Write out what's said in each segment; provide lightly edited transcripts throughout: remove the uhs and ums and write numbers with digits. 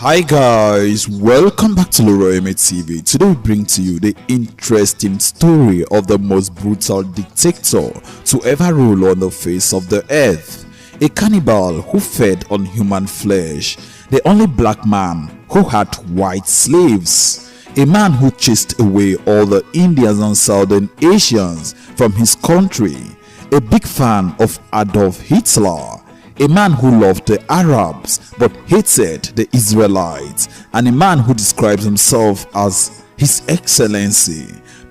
Hi guys, welcome back to Idi Amin TV. Today we bring to you the interesting story of the most brutal dictator to ever rule on the face of the earth. A cannibal who fed on human flesh, the only black man who had white slaves, a man who chased away all the Indians and Southern Asians from his country, a big fan of Adolf Hitler, a man who loved the Arabs but hated the Israelites, and a man who describes himself as His Excellency,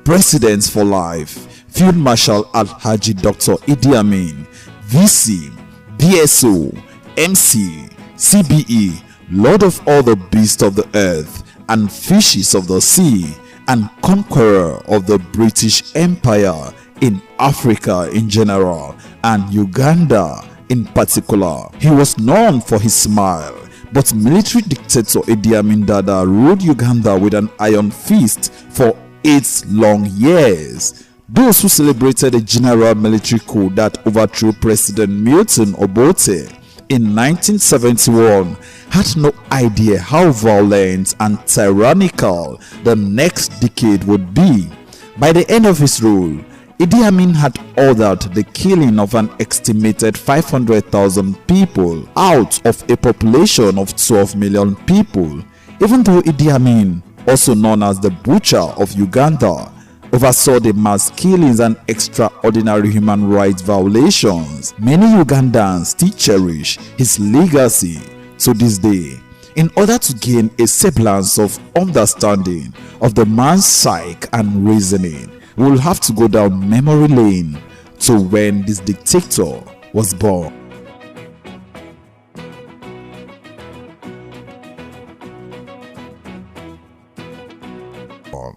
President for Life, Field Marshal Alhaji Dr. Idi Amin, VC, BSO, MC, CBE, Lord of all the beasts of the earth and fishes of the sea, and conqueror of the British Empire in Africa in general and Uganda in particular. He was known for his smile, but military dictator Idi Amin Dada ruled Uganda with an iron fist for 8 long years. Those who celebrated a general military coup that overthrew President Milton Obote in 1971 had no idea how violent and tyrannical the next decade would be. By the end of his rule, Idi Amin had ordered the killing of an estimated 500,000 people out of a population of 12 million people. Even though Idi Amin, also known as the Butcher of Uganda, oversaw the mass killings and extraordinary human rights violations, many Ugandans still cherish his legacy to this day. In order to gain a semblance of understanding of the man's psyche and reasoning, we will have to go down memory lane to when this dictator was born.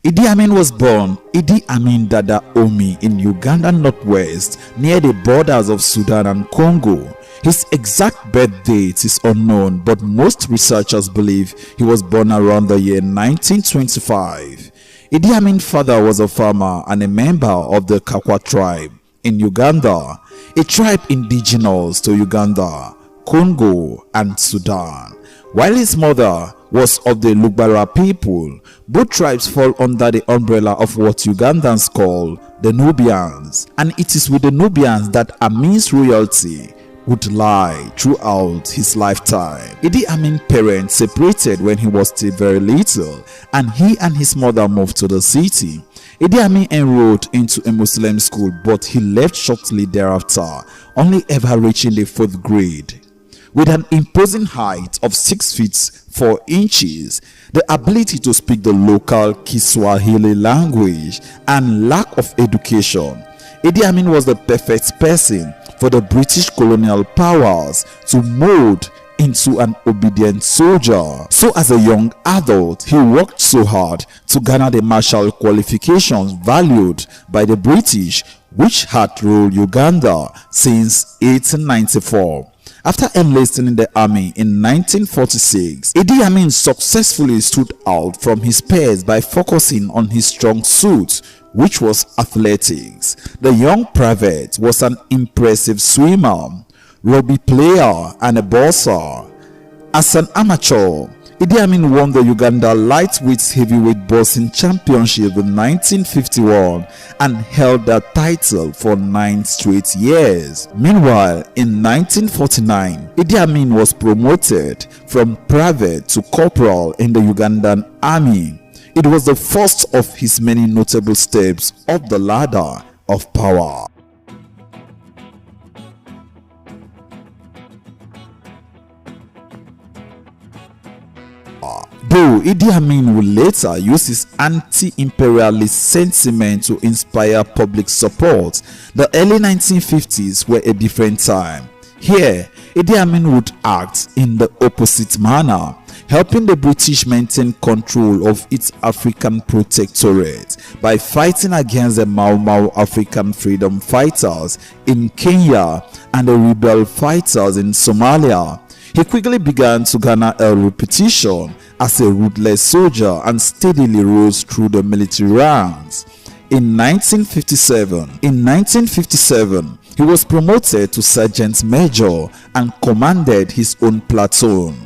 Idi Amin was born Idi Amin Dada Oumee in Uganda Northwest near the borders of Sudan and Congo. His exact birth date is unknown, but most researchers believe he was born around the year 1925. Idi Amin's father was a farmer and a member of the Kakwa tribe in Uganda, a tribe indigenous to Uganda, Congo, and Sudan. While his mother was of the Lugbara people, both tribes fall under the umbrella of what Ugandans call the Nubians, and it is with the Nubians that Amin's royalty would lie throughout his lifetime. Idi Amin's parents separated when he was still very little, and he and his mother moved to the city. Idi Amin enrolled into a Muslim school, but he left shortly thereafter, only ever reaching the 4th grade. With an imposing height of 6 feet 4 inches, the ability to speak the local Kiswahili language, and lack of education, Idi Amin was the perfect person for the British colonial powers to mold into an obedient soldier. So as a young adult, he worked so hard to garner the martial qualifications valued by the British, which had ruled Uganda since 1894. After enlisting in the army in 1946, Idi Amin successfully stood out from his peers by focusing on his strong suit, which was athletics. The young private was an impressive swimmer, rugby player, and a boxer. As an amateur, Idi Amin won the Uganda Lightweight Heavyweight Boxing Championship in 1951 and held that title for 9 straight years. Meanwhile, in 1949, Idi Amin was promoted from private to corporal in the Ugandan Army. It was the first of his many notable steps up the ladder of power. Though Idi Amin would later use his anti-imperialist sentiment to inspire public support, the early 1950s were a different time. Here, Idi Amin would act in the opposite manner, helping the British maintain control of its African protectorate by fighting against the Mau Mau African freedom fighters in Kenya and the rebel fighters in Somalia. He quickly began to garner a reputation as a ruthless soldier and steadily rose through the military ranks. In 1957, he was promoted to sergeant major and commanded his own platoon.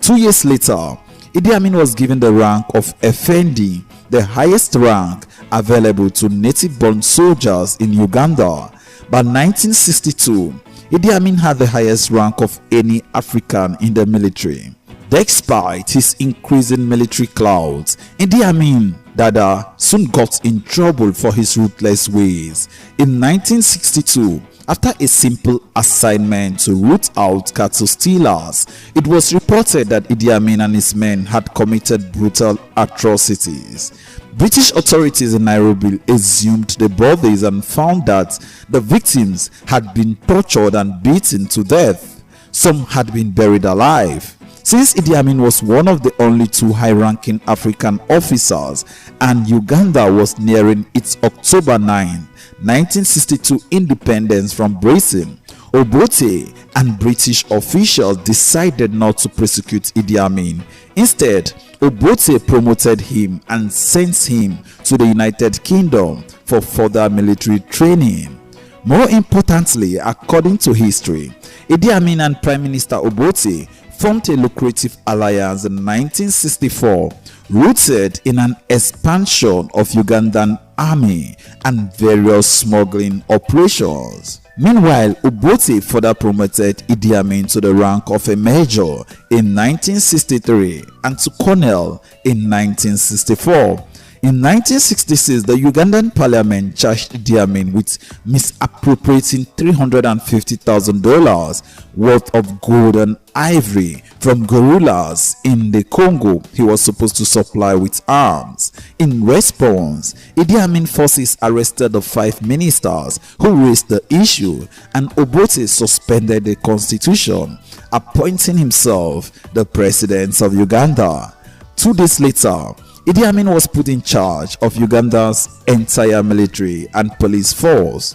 2 years later, Idi Amin was given the rank of Effendi, the highest rank available to native-born soldiers in Uganda. By 1962, Idi Amin had the highest rank of any African in the military. Despite his increasing military clout, Idi Amin Dada soon got in trouble for his ruthless ways. In 1962, after a simple assignment to root out cattle stealers, it was reported that Idi Amin and his men had committed brutal atrocities. British authorities in Nairobi exhumed the bodies and found that the victims had been tortured and beaten to death. Some had been buried alive. Since Idi Amin was one of the only two high-ranking African officers and Uganda was nearing its October 9, 1962 independence from Britain, Obote and British officials decided not to prosecute Idi Amin. Instead, Obote promoted him and sent him to the United Kingdom for further military training. More importantly, according to history, Idi Amin and Prime Minister Obote formed a lucrative alliance in 1964, rooted in an expansion of Ugandan army and various smuggling operations. Meanwhile, Obote further promoted Idi Amin to the rank of a major in 1963 and to colonel in 1964. In 1966, the Ugandan parliament charged Idi Amin with misappropriating $350,000 worth of gold and ivory from guerrillas in the Congo he was supposed to supply with arms. In response, Idi Amin forces arrested the 5 ministers who raised the issue, and Obote suspended the constitution, appointing himself the president of Uganda. 2 days later, Idi Amin was put in charge of Uganda's entire military and police force.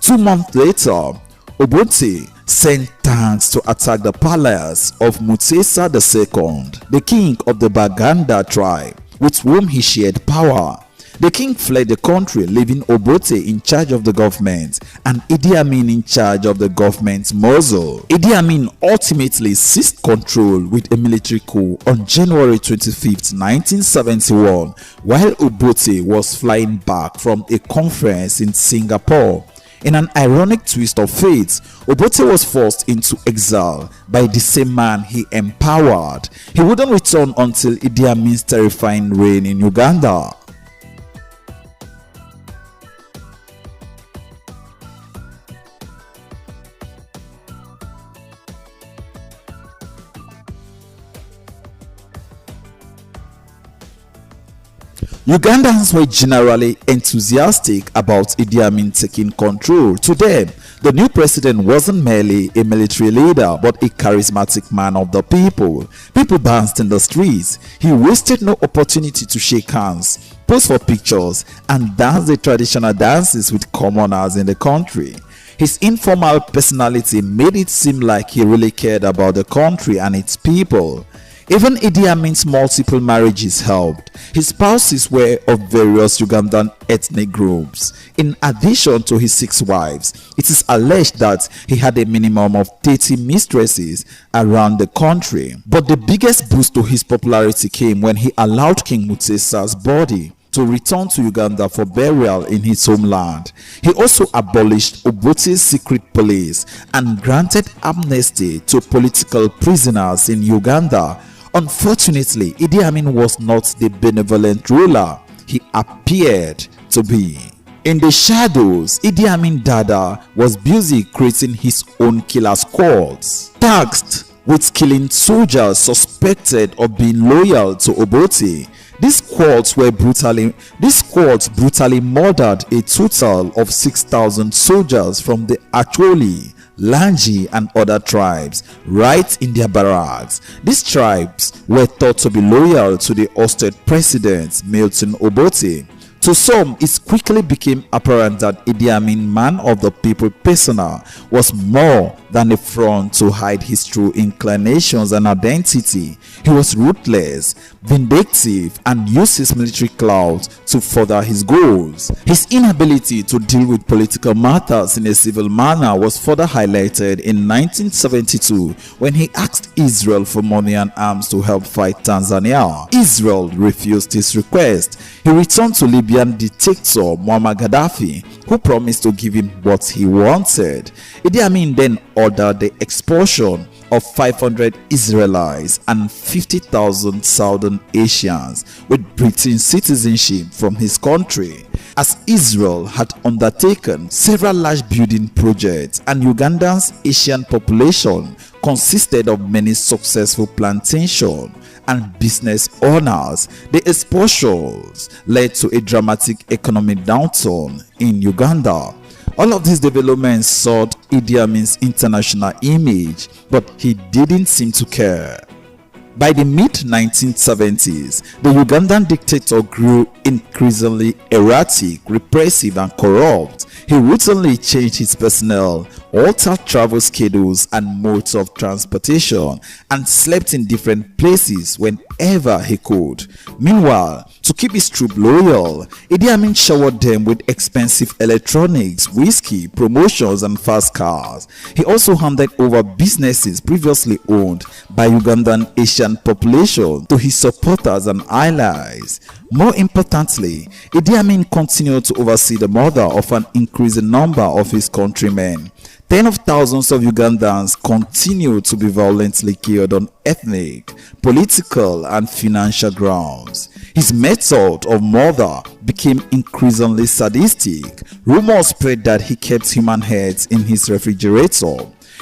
2 months later, Obote sent tanks to attack the palace of Mutesa II, the king of the Baganda tribe, with whom he shared power. The king fled the country, leaving Obote in charge of the government and Idi Amin in charge of the government's muzzle. Idi Amin ultimately seized control with a military coup on January 25, 1971, while Obote was flying back from a conference in Singapore. In an ironic twist of fate, Obote was forced into exile by the same man he empowered. He wouldn't return until Idi Amin's terrifying reign in Uganda. Ugandans were generally enthusiastic about Idi Amin taking control. To them, the new president wasn't merely a military leader, but a charismatic man of the people. People danced in the streets. He wasted no opportunity to shake hands, pose for pictures, and dance the traditional dances with commoners in the country. His informal personality made it seem like he really cared about the country and its people. Even Idi Amin's multiple marriages helped. His spouses were of various Ugandan ethnic groups. In addition to his 6 wives, it is alleged that he had a minimum of 30 mistresses around the country. But the biggest boost to his popularity came when he allowed King Mutesa's body to return to Uganda for burial in his homeland. He also abolished Obote's secret police and granted amnesty to political prisoners in Uganda. Unfortunately, Idi Amin was not the benevolent ruler he appeared to be. In the shadows, Idi Amin Dada was busy creating his own killer squads, tasked with killing soldiers suspected of being loyal to Obote. These squads brutally murdered a total of 6,000 soldiers from the Acholi, Lanji and other tribes right in their barracks. These tribes were thought to be loyal to the ousted president Milton Obote. To some, it quickly became apparent that Idi Amin, man of the people persona, was more than a front to hide his true inclinations and identity. He was ruthless, vindictive, and used his military clout to further his goals. His inability to deal with political matters in a civil manner was further highlighted in 1972 when he asked Israel for money and arms to help fight Tanzania. Israel refused his request. He returned to Libyan dictator Muammar Gaddafi, who promised to give him what he wanted. Idi Amin then ordered the expulsion of 500 Israelites and 50,000 Southern Asians with British citizenship from his country. As Israel had undertaken several large building projects and Uganda's Asian population consisted of many successful plantation and business owners, the expulsions led to a dramatic economic downturn in Uganda. All of these developments soured Idi Amin's international image, but he didn't seem to care. By the mid-1970s, the Ugandan dictator grew increasingly erratic, repressive, and corrupt. He routinely changed his personnel, altered travel schedules and modes of transportation, and slept in different places whenever he could. Meanwhile, to keep his troops loyal, Idi Amin showered them with expensive electronics, whiskey, promotions, and fast cars. He also handed over businesses previously owned by Ugandan Asian population to his supporters and allies. More importantly, Idi Amin continued to oversee the murder of an increasing number of his countrymen. Tens of thousands of Ugandans continued to be violently killed on ethnic, political, and financial grounds. His method of murder became increasingly sadistic. Rumors spread that he kept human heads in his refrigerator.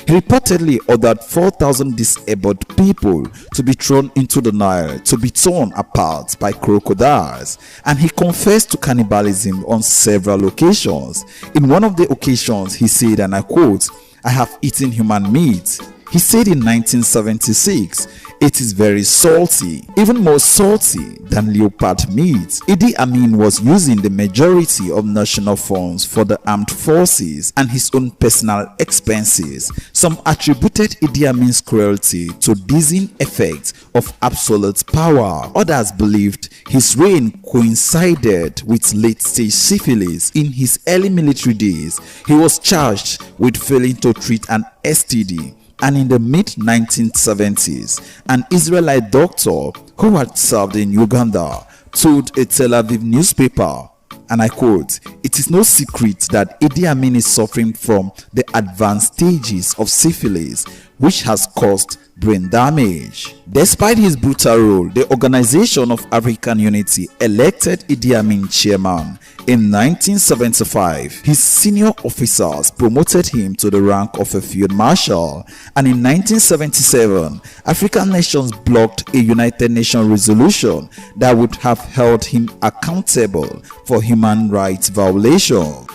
He reportedly ordered 4,000 disabled people to be thrown into the Nile to be torn apart by crocodiles, and he confessed to cannibalism on several occasions. In one of the occasions, he said, and I quote, "I have eaten human meat." He said in 1976, "It is very salty, even more salty than leopard meat." Idi Amin was using the majority of national funds for the armed forces and his own personal expenses. Some attributed Idi Amin's cruelty to dizzying effects of absolute power. Others believed his reign coincided with late-stage syphilis. In his early military days, he was charged with failing to treat an STD. And in the mid-1970s, an Israelite doctor who had served in Uganda told a Tel Aviv newspaper, and I quote, "It is no secret that Idi Amin is suffering from the advanced stages of syphilis, which has caused brain damage." Despite his brutal rule, the Organization of African Unity elected Idi Amin chairman. In 1975, his senior officers promoted him to the rank of a field marshal, and in 1977, African nations blocked a United Nations resolution that would have held him accountable for human rights violations.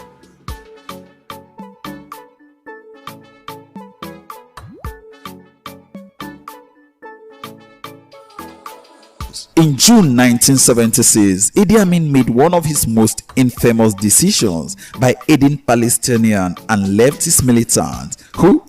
In June 1976, Idi Amin made one of his most infamous decisions by aiding Palestinian and leftist militants who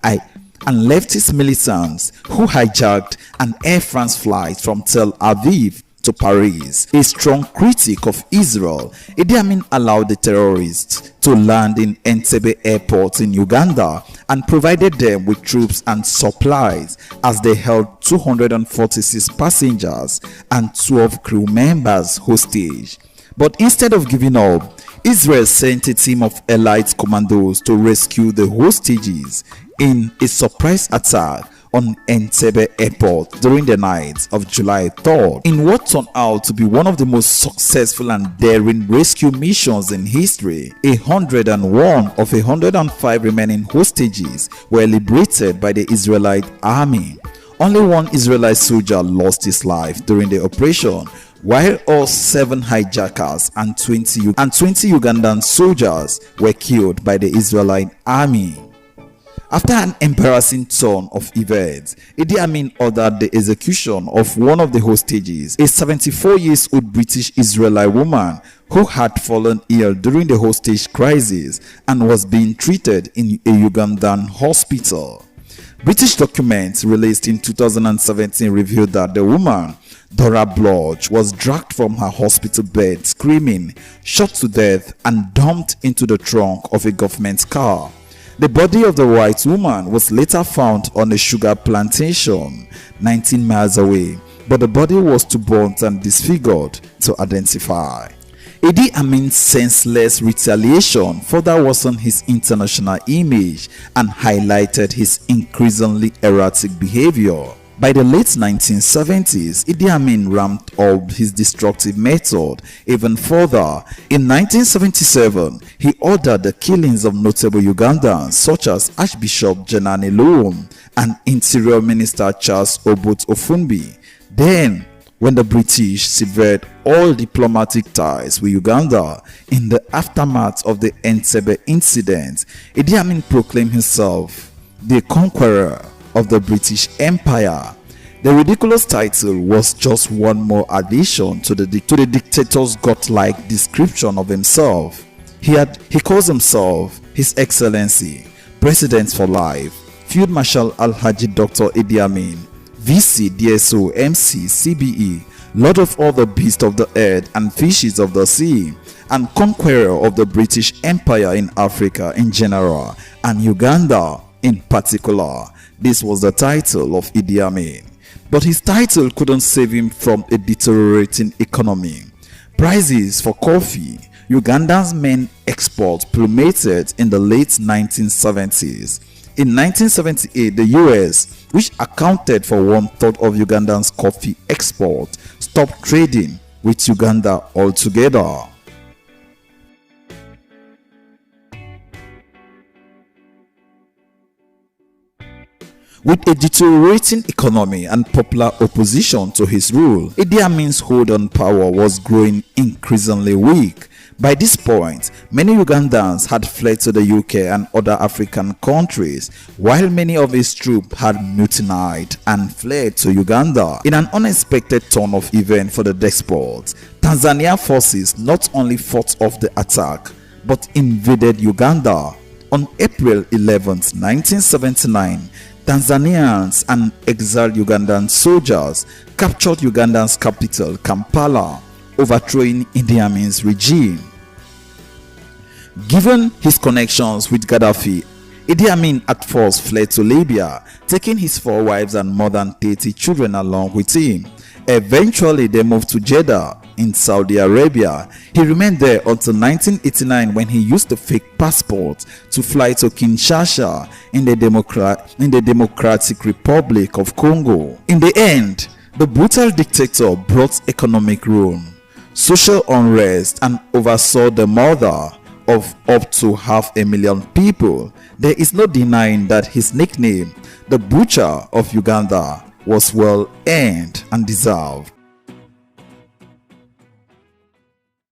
hijacked an Air France flight from Tel Aviv to Paris. A strong critic of Israel, Idi Amin allowed the terrorists to land in Entebbe airport in Uganda and provided them with troops and supplies as they held 246 passengers and 12 crew members hostage. But instead of giving up, Israel sent a team of elite commandos to rescue the hostages in a surprise attack on Entebbe airport during the night of July 3rd. In what turned out to be one of the most successful and daring rescue missions in history, 101 of 105 remaining hostages were liberated by the Israelite army. Only one Israelite soldier lost his life during the operation, while all 7 hijackers and 20 Ugandan soldiers were killed by the Israelite army. After an embarrassing turn of events, Idi Amin ordered the execution of one of the hostages, a 74-year-old British Israelite woman who had fallen ill during the hostage crisis and was being treated in a Ugandan hospital. British documents released in 2017 revealed that the woman, Dora Bloch, was dragged from her hospital bed screaming, shot to death and dumped into the trunk of a government car. The body of the white woman was later found on a sugar plantation 19 miles away, but the body was too burnt and disfigured to identify. Idi Amin's senseless retaliation further worsened his international image and highlighted his increasingly erratic behavior. By the late 1970s, Idi Amin ramped up his destructive method even further. In 1977, he ordered the killings of notable Ugandans such as Archbishop Jenani Luwum and Interior Minister Charles Obot Ofunbi. Then, when the British severed all diplomatic ties with Uganda in the aftermath of the Entebbe incident, Idi Amin proclaimed himself the conqueror of the British Empire. The ridiculous title was just one more addition to the dictator's godlike description of himself. He calls himself His Excellency, President for Life, Field Marshal Alhaji Dr. Idi Amin, VC, DSO, MC, CBE, Lord of all the beasts of the earth and fishes of the sea, and conqueror of the British Empire in Africa in general and Uganda in particular. This was the title of Idi Amin. But his title couldn't save him from a deteriorating economy. Prices for coffee, Uganda's main export, plummeted in the late 1970s. In 1978, the US, which accounted for 1/3 of Uganda's coffee export, stopped trading with Uganda altogether. With a deteriorating economy and popular opposition to his rule, Idi Amin's hold on power was growing increasingly weak. By this point, many Ugandans had fled to the UK and other African countries, while many of his troops had mutinied and fled to Uganda. In an unexpected turn of events for the despot, Tanzania forces not only fought off the attack, but invaded Uganda. On April 11, 1979, Tanzanians and exiled Ugandan soldiers captured Uganda's capital, Kampala, overthrowing Idi Amin's regime. Given his connections with Gaddafi, Idi Amin at first fled to Libya, taking his 4 wives and more than 30 children along with him. Eventually, they moved to Jeddah in Saudi Arabia. He remained there until 1989 when he used a fake passport to fly to Kinshasa in the Democratic Republic of Congo. In the end, the brutal dictator brought economic ruin, social unrest, and oversaw the murder of up to 500,000 people. There is no denying that his nickname, the Butcher of Uganda, was well earned and deserved.